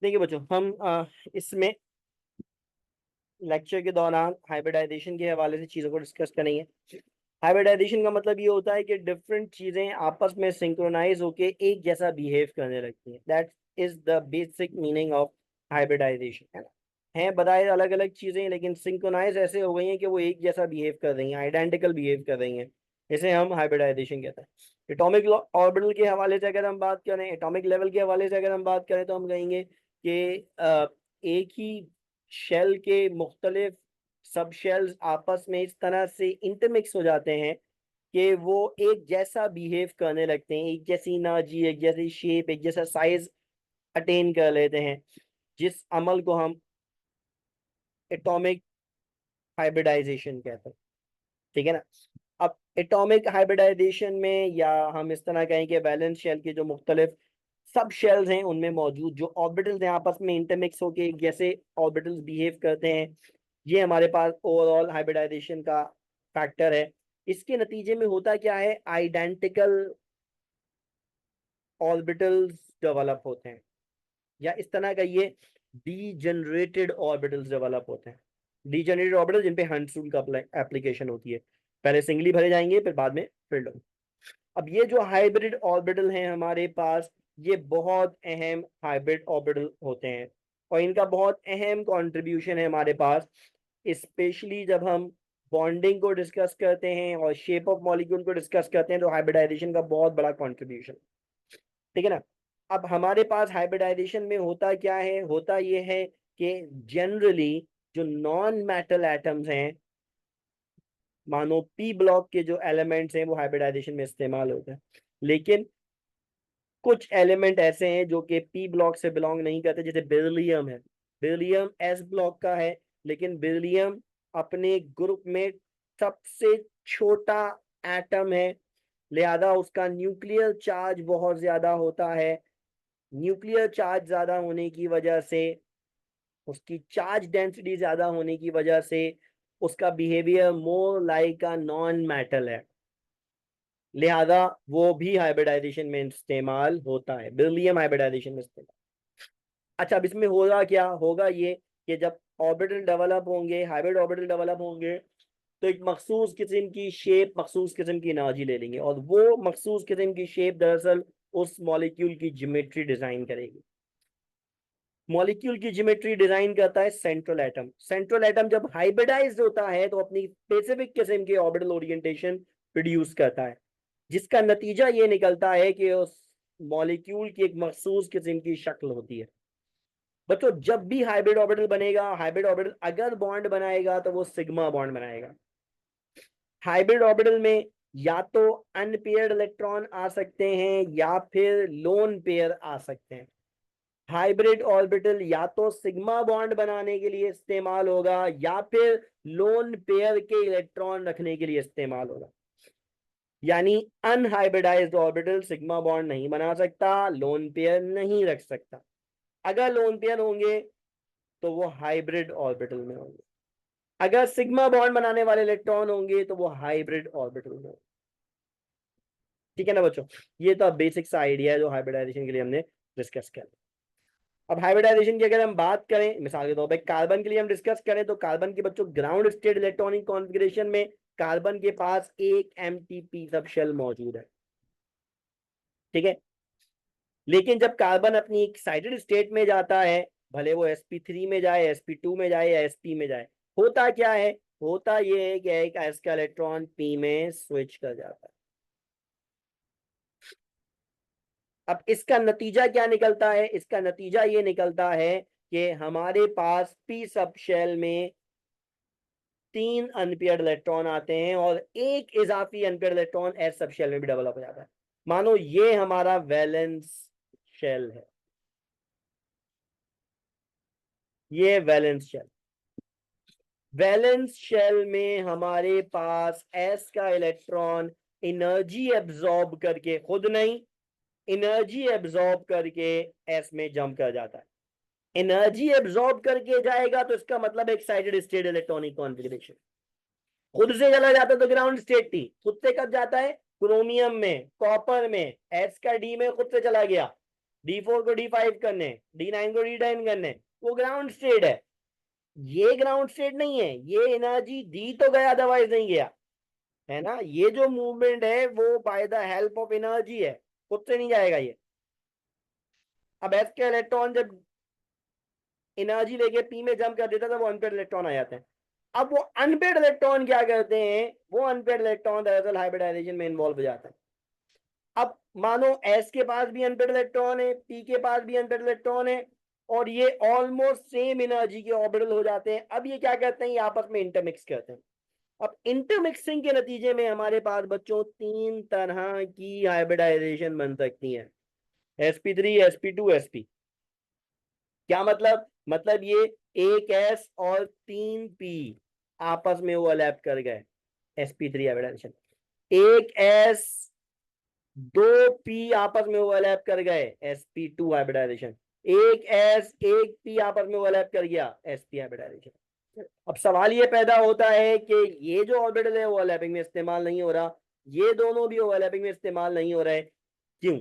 देखिए बच्चों, हम इसमें लेक्चर के दौरान हाइब्रिडाइजेशन के हवाले से चीज़ों को डिस्कस करेंगे। हाइब्रिडाइजेशन का मतलब ये होता है कि डिफरेंट चीज़ें आपस में सिंक्रोनाइज होके एक जैसा बिहेव करने लगती हैं। That is the basic meaning of hybridisation, है ना। हैं बताए अलग अलग चीज़ें, लेकिन सिंक्रोनाइज ऐसे हो गई हैं कि वो एक जैसा बिहेव कर रही हैं, आइडेंटिकल बिहेव कर रही हैं। इसे हम हाइब्रिडाइजेशन कहते हैं। एटॉमिक ऑर्बिटल के हवाले से अगर हम बात करें, एटॉमिक लेवल के हवाले से अगर हम बात करें, तो हम कहेंगे कि एक ही शेल के मुख्तलिफ सब शेल्स आपस में इस तरह से इंटरमिक्स हो जाते हैं कि वो एक जैसा बिहेव करने लगते हैं, एक जैसी एनर्जी, एक जैसी शेप, एक जैसा साइज अटेन कर लेते हैं, जिस अमल को हम एटॉमिक हाइब्रिडाइजेशन कहते हैं। ठीक है ना। अब एटॉमिक हाइब्रिडाइजेशन में, या हम इस तरह कहें कि वैलेंस शेल के जो मुख्तलिफ सब शेल्स हैं उनमें मौजूद जो ऑर्बिटल्स हैं आपस में इंटरमिक्स होके एक जैसे ऑर्बिटल्स बिहेव करते हैं, ये हमारे पास ओवरऑल हाइब्रिडाइजेशन का फैक्टर है। इसके नतीजे में होता क्या है, आइडेंटिकल ऑर्बिटल्स डेवलप होते हैं, या इस तरह का ये डीजनरेटेड ऑर्बिटल्स डेवलप होते हैं। डीजनरेटेड ऑर्बिटल जिन पे हंस रूल का एप्लीकेशन होती है, पहले सिंगली भरे जाएंगे फिर बाद में फिल्ड होंगे। अब ये जो हाइब्रिड ऑर्बिटल हैं हमारे पास, ये बहुत अहम हाइब्रिड ऑर्बिटल होते हैं, और इनका बहुत अहम कंट्रीब्यूशन है हमारे पास, स्पेशली जब हम बॉन्डिंग को डिस्कस करते हैं और शेप ऑफ मॉलिक्यूल को डिस्कस करते हैं, तो हाइब्रिडाइजेशन का बहुत बड़ा कंट्रीब्यूशन। ठीक है ना। अब हमारे पास हाइब्रिडाइजेशन में होता क्या है, होता ये है कि जनरली जो नॉन मेटल एटम्स हैं, मानो पी ब्लॉक के जो एलिमेंट्स हैं, वो हाइब्रिडाइजेशन में इस्तेमाल होते हैं। लेकिन कुछ एलिमेंट ऐसे हैं जो कि पी ब्लॉक से बिलोंग नहीं करते, जैसे बेरिलियम है। बेरिलियम एस ब्लॉक का है, लेकिन बेरिलियम अपने ग्रुप में सबसे छोटा एटम है, लिहाजा उसका न्यूक्लियर चार्ज बहुत ज्यादा होता है। न्यूक्लियर चार्ज ज्यादा होने की वजह से, उसकी चार्ज डेंसिटी ज्यादा होने की वजह से, उसका behaviour more like a non metal है, लिहाजा वो भी हाइब्रिडाइजेशन में इस्तेमाल होता है, बेरिलियम हाइब्रिडाइजेशन में इस्तेमाल। अच्छा, अब इसमें होगा क्या, होगा ये कि जब ऑर्बिटल डेवलप होंगे, हाइब्रिड ऑर्बिटल डेवलप होंगे, तो एक मखसूस किस्म की शेप, मखसूस किस्म की एनर्जी ले लेंगे, और वो मखसूस किस्म की शेप दरअसल उस मॉलिक्यूल की ज्योमेट्री डिजाइन करेगी। मॉलिक्यूल की ज्योमेट्री डिजाइन करता है सेंट्रल एटम। सेंट्रल एटम जब हाइब्रिडाइज्ड होता है तो अपनी स्पेसिफिक किस्म के ऑर्बिटल ओरिएंटेशन प्रोड्यूस करता है, जिसका नतीजा ये निकलता है कि उस मॉलिक्यूल की एक मखसूस किस्म की शक्ल होती है। बच्चों, जब भी हाइब्रिड ऑर्बिटल बनेगा, हाइब्रिड ऑर्बिटल अगर बॉन्ड बनाएगा तो वो सिग्मा बॉन्ड बनाएगा। हाइब्रिड ऑर्बिटल में या तो अनपेयर्ड इलेक्ट्रॉन आ सकते हैं या फिर लोन पेयर आ सकते हैं। हाइब्रिड ऑर्बिटल या तो सिग्मा बॉन्ड बनाने के लिए इस्तेमाल होगा या फिर लोन पेयर के इलेक्ट्रॉन रखने के लिए इस्तेमाल होगा। यानी अनहाइब्रिडाइज्ड ऑर्बिटल सिग्मा बॉन्ड नहीं बना सकता, लोन पेयर नहीं रख सकता। अगर लोन पेयर होंगे तो वो हाइब्रिड ऑर्बिटल में होंगे, अगर सिग्मा बॉन्ड बनाने वाले इलेक्ट्रॉन होंगे तो वो हाइब्रिड ऑर्बिटल में होंगे। ठीक है ना बच्चों, ये तो बेसिक सा आइडिया है जो हाइब्रिडाइजेशन के लिए हमने डिस्कस किया। अब हाइब्रिडाइजेशन की अगर हम बात करें, मिसाल के तौर पर कार्बन के लिए हम डिस्कस करें, तो कार्बन के बच्चों ग्राउंड स्टेट इलेक्ट्रॉनिक कॉन्फ़िगरेशन में कार्बन के पास एक एमटीपी सब शेल मौजूद है। ठीक है। लेकिन जब कार्बन अपनी एक्साइटेड स्टेट में जाता है, भले वो sp3 में जाए, sp2 में जाए या sp में जाए, होता क्या है, होता ये है कि एक s का इलेक्ट्रॉन p में स्विच कर जाता है। अब इसका नतीजा क्या निकलता है, इसका नतीजा ये निकलता है कि हमारे पास p सब शेल में 3 अनपेयर्ड इलेक्ट्रॉन आते हैं और एक इजाफी unpaired electron S subshell में भी डेवलप हो जाता है। मानो ये हमारा वैलेंस शेल है, ये वैलेंस शेल। वैलेंस शेल में हमारे पास एस का इलेक्ट्रॉन एनर्जी एब्जॉर्ब करके, खुद नहीं, एनर्जी एब्जॉर्ब करके एस में जंप कर जाता है। एनर्जी एब्जॉर्ब करके जाएगा तो इसका मतलब एक्साइटेड स्टेट इलेक्ट्रॉनिक कॉन्फ़िगरेशन। खुद से चला जाता तो ग्राउंड स्टेट थी, खुद से कब जाता है, क्रोमियम में, कॉपर में, एस का डी में खुद से चला गया। D4 को D5 करने, D9 को D10 करने, वो ग्राउंड स्टेट है। ये ग्राउंड स्टेट नहीं है, ये एनर्जी दी तो गया अदरवाइज नहीं गया, है ना। ये जो मूवमेंट है वो by the help of energy है, खुद से नहीं जाएगा ये। अब एस के इलेक्ट्रॉन जब एनर्जी लेके पी में जंप कर देता है तो वो अनपेड इलेक्ट्रॉन आ जाते हैं। अब वो अनपेड इलेक्ट्रॉन क्या करते हैं, वो अनपेड इलेक्ट्रॉन दरअसल हाइब्रिडाइजेशन में इन्वॉल्व हो जाता है। अब मानो एस के पास भी अनपेड इलेक्ट्रॉन है, पी के पास भी अनपेड इलेक्ट्रॉन है, और ये ऑलमोस्ट सेम एनर्जी के ऑर्बिटल हो जाते हैं। अब ये क्या करते हैं, ये आपस में इंटरमिक्स करते हैं। अब इंटरमिक्सिंग के नतीजे में हमारे पास बच्चों तीन तरह की हाइब्रिडाइजेशन बन सकती है, sp3 sp2 sp। क्या मतलब ये एक एस और तीन पी आपस में ओवरलैप कर गए, sp3 हाइब्रिडाइजेशन। एक एस दो पी आपस में ओवरलैप कर गए, sp2 हाइब्रिडाइजेशन। एक एस एक पी आपस में ओवरलैप कर गया, sp हाइब्रिडाइजेशन। अब सवाल ये पैदा होता है कि ये जो ऑर्बिटल है वो ओवरलैपिंग में इस्तेमाल नहीं हो रहा, ये दोनों भी ओवरलैपिंग में इस्तेमाल नहीं हो रहे, क्यों?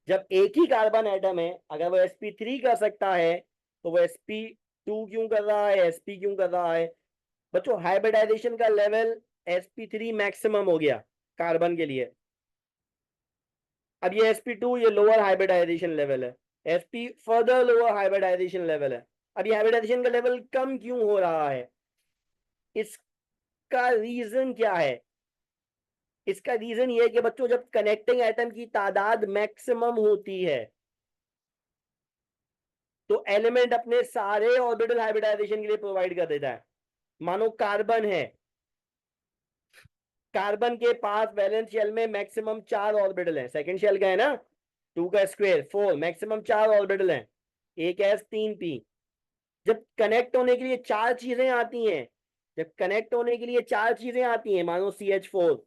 जब एक ही कार्बन एटम है, अगर वो sp3 कर सकता है तो वो sp2 क्यों कर रहा है, sp क्यों कर रहा है? बच्चों हाइब्रिडाइजेशन का लेवल sp3 मैक्सिमम हो गया कार्बन के लिए। अब ये sp2 ये लोअर हाइब्रिडाइजेशन लेवल है, sp further lower hybridisation level है। अब ये हाइब्रिडाइजेशन का लेवल कम क्यों हो रहा है, इसका रीजन क्या है? इसका रीजन ये है कि बच्चों जब कनेक्टिंग एटम की तादाद मैक्सिमम होती है तो एलिमेंट अपने सारे ऑर्बिटल हाइब्रिडाइजेशन के लिए प्रोवाइड कर देता है। मानो कार्बन है, कार्बन के पास वैलेंस शेल में मैक्सिमम 4 ऑर्बिटल है, सेकंड शेल का है ना, 2 का स्क्वायर 4, मैक्सिमम 4 ऑर्बिटल है, एक एस 3 पी। जब कनेक्ट होने के लिए चार चीजें आती हैं, जब कनेक्ट होने के लिए चार चीजें आती हैं, मानो CH4,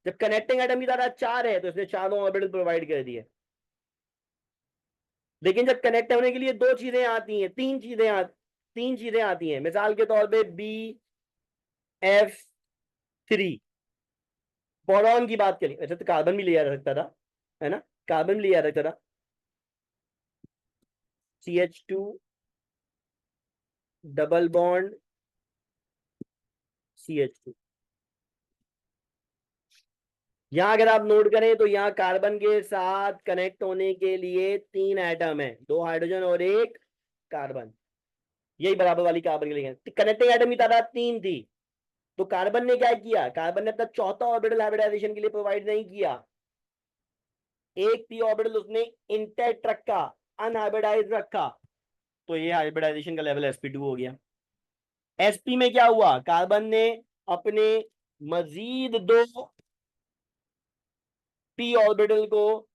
जब कनेक्टिंग एटम की तादाद 4 है तो इसने चारों ऑर्बिटल प्रोवाइड कर दिए। लेकिन जब कनेक्ट होने के लिए दो चीजें आती हैं, तीन चीजें आती हैं, मिसाल के तौर पे BF3, बोरॉन की बात करें, वैसे तो कार्बन भी लिया जा सकता था, है ना, कार्बन भी लिया जा सकता था, CH2 डबल बॉन्ड CH2। यहां अगर आप नोट करें तो यहाँ कार्बन के साथ कनेक्ट होने के लिए तीन एटम है, दो हाइड्रोजन और एक कार्बन, यही बराबर वाली कार्बन के लिए कनेक्टिंग एटम की तादाद तीन थी। तो कार्बन ने क्या किया, कार्बन ने अपना चौथा ऑर्बिटल हाइब्रिडाइजेशन के लिए प्रोवाइड नहीं किया, एक पी ऑर्बिटल उसने इंटैक्ट रखा, अनहाइब्रिडाइज रखा, तो ये हाइब्रिडाइजेशन का लेवल sp2 हो गया। sp में क्या हुआ, कार्बन ने अपने मजीद दो पी ऑर्बिटल को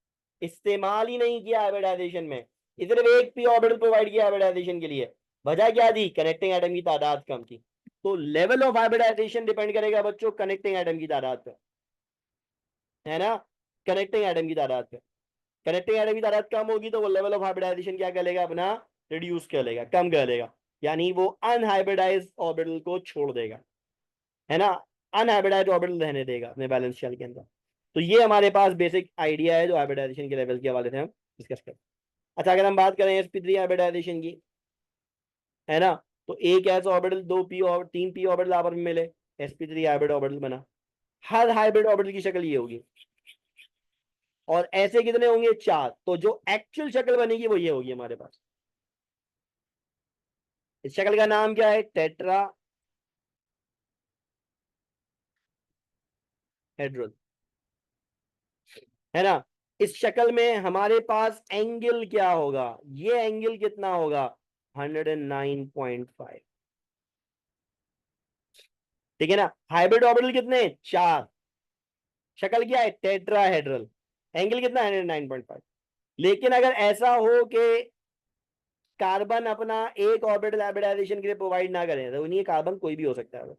इस्तेमाल ही नहीं किया हाइब्रिडाइजेशन में, सिर्फ एक पी ऑर्बिटल प्रोवाइड किया हाइब्रिडाइजेशन के लिए। वजह क्या थी, कनेक्टिंग एटम की तादाद कम थी। तो लेवल ऑफ हाइब्रिडाइजेशन डिपेंड करेगा बच्चों कनेक्टिंग एटम की तादाद पे, है ना, कनेक्टिंग एटम की तादाद पे। कनेक्टिंग एटम की तादाद कम होगी तो वो लेवल ऑफ हाइब्रिडाइजेशन क्या कर लेगा, अपना रिड्यूस कर लेगा, कम कर लेगा, यानी वो अनहाइब्रिडाइज ऑर्बिटल को छोड़ देगा, है ना, अनहाइब्रिडाइज ऑर्बिटल रहने देगा अपने बैलेंस शेल के अंदर। तो ये हमारे पास बेसिक आइडिया है जो हाइब्रिडाइजेशन के लेवल के हवाले से हम डिस्कस करें। अच्छा, अगर हम बात करें sp3 हाइब्रिडाइजेशन की, है ना, तो एक ऐसा ऑर्बिटल दो पी और तीन पी ऑर्बिटल आपस में मिले, sp3 हाइब्रिड ऑर्बिटल बना। हर हाइब्रिड ऑर्बिटल की शक्ल ये होगी, और ऐसे कितने होंगे, चार। तो जो एक्चुअल शक्ल बनेगी वो ये होगी हमारे पास। इस शक्ल का नाम क्या है, टेट्रा हेड्रल, है ना। इस शक्ल में हमारे पास एंगल क्या होगा, ये एंगल कितना होगा, 109.5, ठीक है ना। हाइब्रिड ऑर्बिटल कितने, चार, शक्ल क्या है, टेट्राहेड्रल, एंगल कितना 109.5। लेकिन अगर ऐसा हो कि कार्बन अपना एक ऑर्बिटल हाइब्रिडाइजेशन के लिए प्रोवाइड ना करें, तो नहीं, कार्बन कोई भी हो सकता है,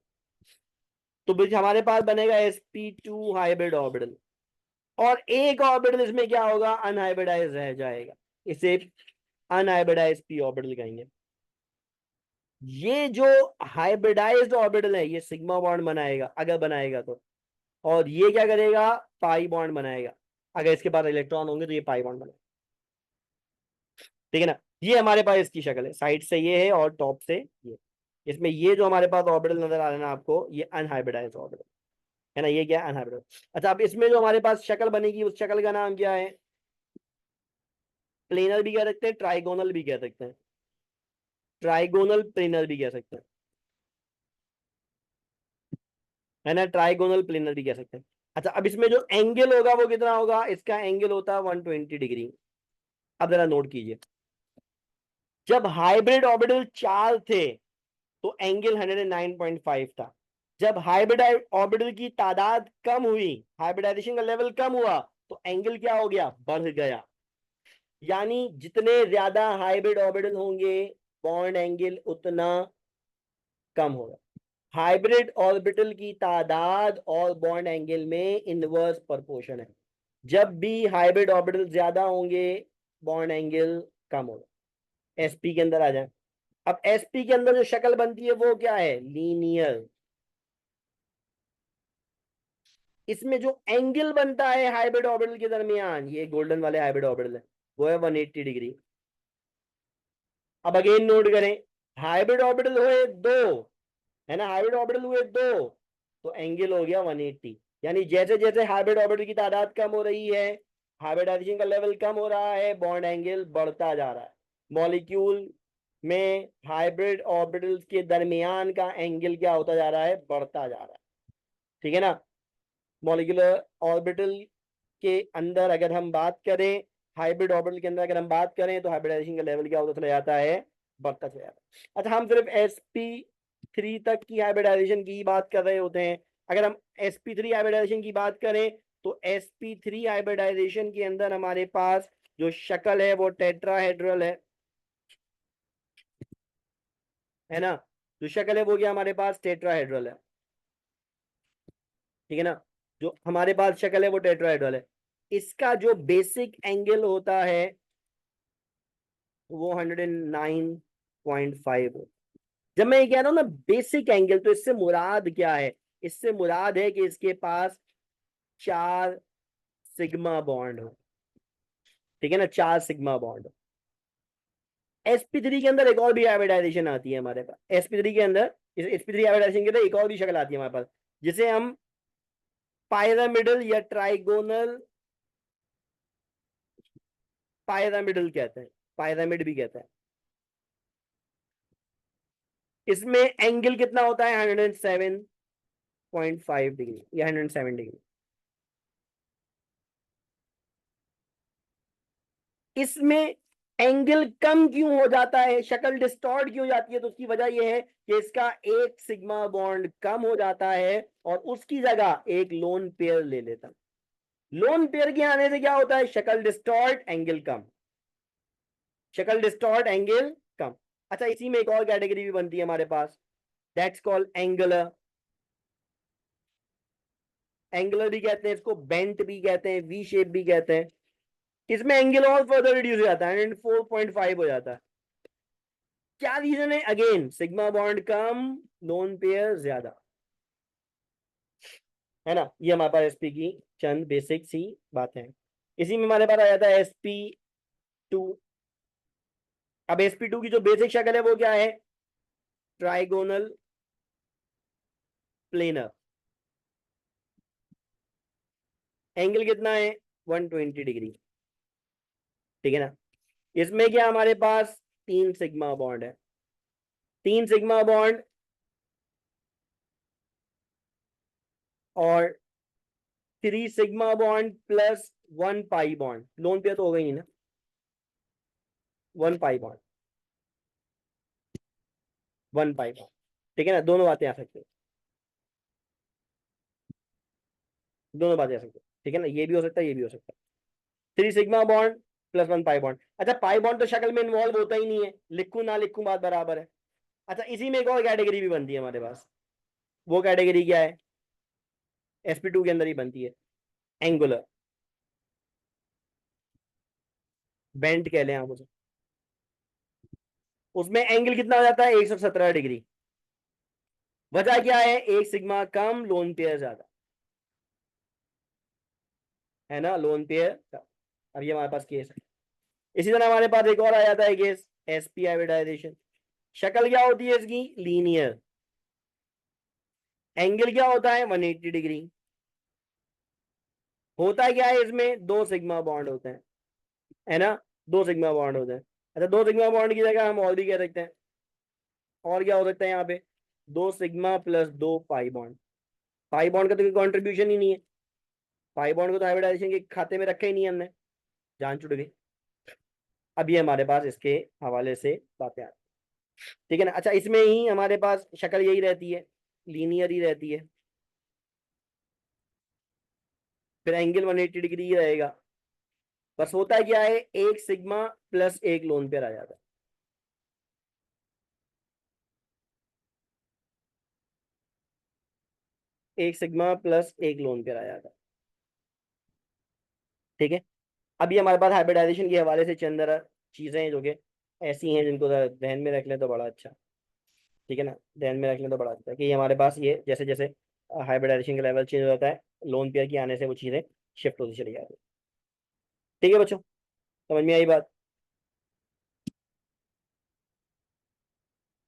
तो हमारे पास बनेगा sp2 हाइब्रिड ऑर्बिटल, और एक ऑर्बिटल इसमें क्या होगा, अनहाइब्रिडाइज रह जाएगा, इसे अनहाइब्रिडाइज पी ऑर्बिटल कहेंगे। ये जो हाइब्रिडाइज्ड ऑर्बिटल है ये सिग्मा बॉन्ड बनाएगा, अगर बनाएगा तो, और ये क्या करेगा, पाई बॉन्ड बनाएगा। अगर इसके पास इलेक्ट्रॉन होंगे तो ये पाई बॉन्ड बनाएगा, ठीक है ना। ये हमारे पास इसकी शक्ल है, साइड से ये है और टॉप से ये। इसमें ये जो हमारे पास ऑर्बिटल नजर आ रहा है ना आपको, ये अनहाइब्रिडाइज्ड ऑर्बिटल है ना, ये क्या है, अनहाइब्रिडाइज्ड। अच्छा, अब इसमें जो हमारे पास शक्ल बनेगी उस शक्ल का नाम क्या है, प्लेनर भी कह सकते हैं, ट्राइगोनल भी कह सकते हैं, ट्राइगोनल प्लेनर भी कह सकते हैं, है ना, ट्राइगोनल प्लेनर भी कह सकते हैं। अच्छा, अब इसमें जो एंगल होगा वो कितना होगा, इसका एंगल होता है 120 डिग्री। अब जरा नोट कीजिए, जब हाइब्रिड ऑर्बिटल 4 थे तो एंगल 109.5 था। जब हाइब्रिड ऑर्बिटल की तादाद कम हुई, हाइब्रिडाइजेशन का लेवल कम हुआ, तो एंगल क्या हो गया, बढ़ गया। यानी जितने ज्यादा हाइब्रिड ऑर्बिटल होंगे, बॉन्ड एंगल उतना कम होगा। हाइब्रिड ऑर्बिटल की तादाद और बॉन्ड एंगल में इनवर्स प्रोपोर्शन है। जब भी हाइब्रिड ऑर्बिटल ज्यादा होंगे, बॉन्ड एंगल कम होगा। एसपी के अंदर आ जाए। अब एसपी के अंदर जो शक्ल बनती है वो क्या है, लीनियर। इसमें जो एंगल बनता है हाइब्रिड ऑर्बिटल के दरमियान, ये गोल्डन वाले हाइब्रिड ऑर्बिटल है, वो है 180 डिग्री। अब अगेन नोट करें, हाइब्रिड ऑर्बिटल हुए दो, है ना, हाइब्रिड ऑर्बिटल हुए दो, तो एंगल हो गया 180। यानी जैसे जैसे हाइब्रिड ऑर्बिटल की तादाद कम हो रही है, हाइब्रिडाइजेशन का लेवल कम हो रहा है, बॉन्ड एंगल बढ़ता जा रहा है। मॉलिक्यूल में हाइब्रिड ऑर्बिटल्स के दरमियान का एंगल क्या होता जा रहा है, बढ़ता जा रहा है, ठीक है ना। मॉलिक्यूलर ऑर्बिटल के अंदर अगर हम बात करें, हाइब्रिड ऑर्बिटल के अंदर अगर हम बात करें, तो हाइब्रिडाइजेशन का लेवल क्या होता चला जाता है, बढ़ता चला जाता है। अच्छा, हम सिर्फ sp3 तक की हाइब्रिडाइजेशन की बात कर रहे होते हैं। अगर हम sp3 हाइब्रिडाइजेशन की बात करें, तो sp3 हाइब्रिडाइजेशन के अंदर हमारे पास जो शक्ल है वो टेट्राहेड्रल है ना। जो शक्ल है वो क्या हमारे पास टेट्राहेड्रल है, ठीक है ना। जो हमारे पास शक्ल है वो टेट्राहेड्रल है। इसका जो बेसिक एंगल होता है वो 109.5। जब मैं ये कह रहा हूं ना बेसिक एंगल, तो इससे मुराद क्या है, इससे मुराद है कि इसके पास 4 सिग्मा बॉन्ड हो, ठीक है ना, 4 सिग्मा बॉन्ड। sp3 के अंदर एक और भी हाइब्रिडाइजेशन आती है हमारे पास, sp3 के अंदर, इस sp3 हाइब्रिडाइजेशन के अंदर एक और भी शक्ल आती है हमारे पास, जिसे हम पायरामिडल या ट्राइगोनल पायरामिडल कहते हैं, पायरामिड भी कहते हैं। इसमें एंगल कितना होता है, 107.5 डिग्री या 107 डिग्री। इसमें एंगल कम क्यों हो जाता है, शक्ल डिस्टॉर्ट क्यों जाती है, तो उसकी वजह यह है कि इसका एक सिग्मा बॉन्ड कम हो जाता है और उसकी जगह एक लोन पेयर ले लेता है। लोन पेयर के आने से क्या होता है, शक्ल डिस्टॉर्ट एंगल कम, शक्ल डिस्टॉर्ट एंगल कम। अच्छा, इसी में एक और कैटेगरी भी बनती है हमारे पास, दैट्स कॉल्ड एंगुलर। एंगुलर भी कहते हैं इसको, बेंट भी कहते हैं, वी शेप भी कहते हैं। इसमें एंगल और फर्दर रिड्यूस हो जाता है, 4.5 हो जाता है। क्या रीजन है, अगेन सिग्मा बॉन्ड कम, लोन पेयर ज्यादा, है ना। ये हमारे पास एसपी की चंद बेसिक सी बातें हैं। इसी में हमारे पास आ जाता है sp2। अब sp2 की जो बेसिक शक्ल है वो क्या है, ट्राइगोनल प्लेनर। एंगल कितना है, 120 डिग्री, ठीक है ना। इसमें क्या हमारे पास 3 सिग्मा बॉन्ड है, 3 सिग्मा बॉन्ड और 3 sigma bond plus 1 pi bond, lone pair तो हो गई ना, 1 पाई बॉन्ड, 1 पाई बॉन्ड, ठीक है ना। दोनों बातें आ सकती है, दोनों बातें आ सकती है, ठीक है ना, ये भी हो सकता है, ये भी हो सकता है। 3 sigma bond plus 1 pi bond. अच्छा, पाई बॉन्ड तो शक्ल में इन्वॉल्व होता ही नहीं है, लिखूं ना लिखूं बात बराबर है। अच्छा, इसी में एक और कैटेगरी भी बनती है हमारे पास, वो कैटेगरी क्या है, sp2 के अंदर ही बनती है, एंगुलर, बेंट कह लें आप उसे। उसमें एंगल कितना हो जाता है, 117 डिग्री। वजह क्या है, एक सिग्मा कम, लोन पेयर ज्यादा। है ना, लोन पेयर। अब ये हमारे पास केस है। इसी तरह हमारे पास एक और आ जाता है केस, एसपी हाइब्रिडाइजेशन। शक्ल क्या होती है इसकी, लीनियर। एंगल क्या होता है, 180 डिग्री। होता क्या है इसमें, दो सिग्मा बॉन्ड होते हैं, है ना, दो सिग्मा बॉन्ड होते हैं। अच्छा, दो सिग्मा बॉन्ड की जगह हम और भी कह सकते हैं, और क्या हो सकता है यहाँ पे, दो सिग्मा प्लस दो पाई बॉन्ड। पाई बॉन्ड का तो कोई कॉन्ट्रीब्यूशन ही नहीं है, पाई बॉन्ड को तो हाइब्रिडाइजेशन के खाते में रखा ही नहीं है हमने, जान छुट गई। अब ये हमारे पास इसके हवाले से बातें आती हैं। ठीक है ना। अच्छा, इसमें ही हमारे पास शक्ल यही रहती है, लीनियर ही रहती है, फिर एंगल 180 डिग्री ही रहेगा। बस होता है क्या है, एक सिग्मा प्लस एक लोन पेयर आ जाता है। एक सिग्मा प्लस एक लोन पेयर आ जाता है। ठीक है। अभी हमारे पास हाइब्रिडाइजेशन के हवाले से चंद चीजें हैं जो कि ऐसी हैं जिनको जरा ध्यान में रख लें तो बड़ा अच्छा। ठीक है ना, ध्यान में रख लें तो बड़ा अच्छा है कि हमारे पास ये जैसे जैसे हाइब्रिडाइजेशन का लेवल चेंज हो जाता है, लोन पेयर की आने से वो चीजें शिफ्ट होती चली जाती है। ठीक है बच्चों, समझ में आई बात।